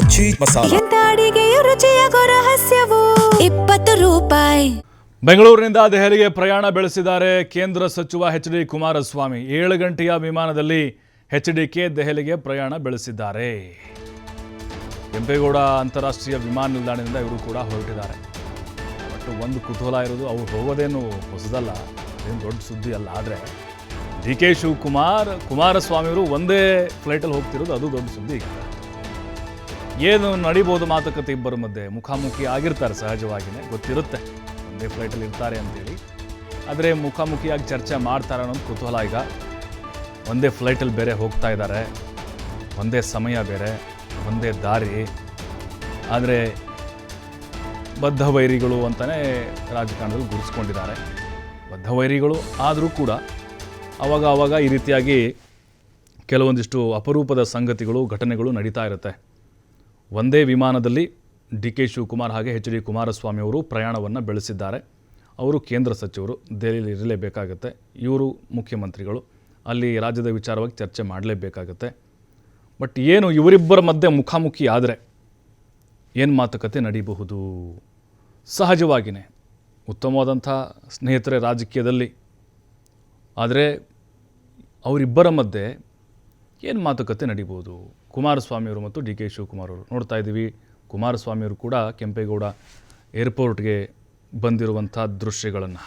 ಮಜ್ಜಿ ಮಸಾಲ. ಎಂತ ಅಡಿಗೆಯ ರುಚಿಯಾಗೋ ರಹಸ್ಯವು 20 ರೂಪಾಯಿ. ಬೆಂಗಳೂರಿನಿಂದ ದೆಹಲಿಗೆ ಪ್ರಯಾಣ ಬೆಳೆಸಿದ್ದಾರೆ ಕೇಂದ್ರ ಸಚಿವ ಎಚ್.ಡಿ. ಕುಮಾರಸ್ವಾಮಿ. 7 ಗಂಟೆಯ ವಿಮಾನದಲ್ಲಿ ಎಚ್.ಡಿ.ಕೆ ದೆಹಲಿಗೆ ಪ್ರಯಾಣ ಬೆಳೆಸಿದ್ದಾರೆ. ಕೆಂಪೇಗೌಡ ಅಂತಾರಾಷ್ಟ್ರೀಯ ವಿಮಾನ ನಿಲ್ದಾಣದಿಂದ ಇವರು ಕೂಡ ಹೊರಟಿದ್ದಾರೆ. ಬಟ್ ಒಂದು ಕುತೂಹಲ ಇರೋದು, ಅವ್ರು ಹೋಗೋದೇನು ಹೊಸದಲ್ಲ, ಅದೇನು ದೊಡ್ಡ ಸುದ್ದಿ ಅಲ್ಲ. ಆದರೆ ಡಿ.ಕೆ. ಶಿವಕುಮಾರ್, ಕುಮಾರಸ್ವಾಮಿಯವರು ಒಂದೇ ಫ್ಲೈಟಲ್ಲಿ ಹೋಗ್ತಿರೋದು ಅದು ದೊಡ್ಡ ಸುದ್ದಿ. ಏನು ನಡಿಬೋದು ಮಾತುಕತೆ ಇಬ್ಬರ ಮಧ್ಯೆ? ಮುಖಾಮುಖಿ ಆಗಿರ್ತಾರೆ, ಸಹಜವಾಗಿಯೇ ಗೊತ್ತಿರುತ್ತೆ ಒಂದೇ ಫ್ಲೈಟಲ್ಲಿ ಇರ್ತಾರೆ ಅಂತೇಳಿ. ಆದರೆ ಮುಖಾಮುಖಿಯಾಗಿ ಚರ್ಚೆ ಮಾಡ್ತಾರೆ ಅನ್ನೋದು ಕುತೂಹಲ. ಈಗ ಒಂದೇ ಫ್ಲೈಟಲ್ಲಿ ಬೇರೆ ಹೋಗ್ತಾ ಇದ್ದಾರೆ, ಒಂದೇ ಸಮಯ ಬೇರೆ, ಒಂದೇ ದಾರಿ. ಆದರೆ ಬದ್ಧ ವೈರಿಗಳು ಅಂತಲೇ ರಾಜಕಾರಣದಲ್ಲಿ ಗುರುತಿಸ್ಕೊಂಡಿದ್ದಾರೆ. ಬದ್ಧ ವೈರಿಗಳು ಆದರೂ ಕೂಡ ಆವಾಗ ಈ ರೀತಿಯಾಗಿ ಕೆಲವೊಂದಿಷ್ಟು ಅಪರೂಪದ ಸಂಗತಿಗಳು, ಘಟನೆಗಳು ನಡೀತಾ ಇರುತ್ತೆ. ಒಂದೇ ವಿಮಾನದಲ್ಲಿ ಡಿ.ಕೆ. ಶಿವಕುಮಾರ್ ಹಾಗೆ ಎಚ್.ಡಿ. ಕುಮಾರಸ್ವಾಮಿ ಅವರು ಪ್ರಯಾಣವನ್ನು ಬೆಳೆಸಿದ್ದಾರೆ. ಅವರು ಕೇಂದ್ರ ಸಚಿವರು, ದೆಹಲಿಯಲ್ಲಿ ಇರಲೇಬೇಕಾಗತ್ತೆ. ಇವರು ಮುಖ್ಯಮಂತ್ರಿಗಳು, ಅಲ್ಲಿ ರಾಜ್ಯದ ವಿಚಾರವಾಗಿ ಚರ್ಚೆ ಮಾಡಲೇಬೇಕಾಗತ್ತೆ. ಬಟ್ ಏನು ಇವರಿಬ್ಬರ ಮಧ್ಯೆ ಮುಖಾಮುಖಿ ಆದರೆ ಏನು ಮಾತುಕತೆ ನಡೀಬಹುದು? ಸಹಜವಾಗಿಯೇ ಉತ್ತಮವಾದಂಥ ಸ್ನೇಹಿತರೆ ರಾಜಕೀಯದಲ್ಲಿ. ಆದರೆ ಅವರಿಬ್ಬರ ಮಧ್ಯೆ ಏನು ಮಾತುಕತೆ ನಡೀಬೋದು? ಕುಮಾರಸ್ವಾಮಿಯವರು ಮತ್ತು ಡಿ.ಕೆ. ಶಿವಕುಮಾರ್ ಅವರು ನೋಡ್ತಾ ಇದ್ದೀವಿ. ಕುಮಾರಸ್ವಾಮಿಯವರು ಕೂಡ ಕೆಂಪೇಗೌಡ ಏರ್ಪೋರ್ಟ್ಗೆ ಬಂದಿರುವಂಥ ದೃಶ್ಯಗಳನ್ನು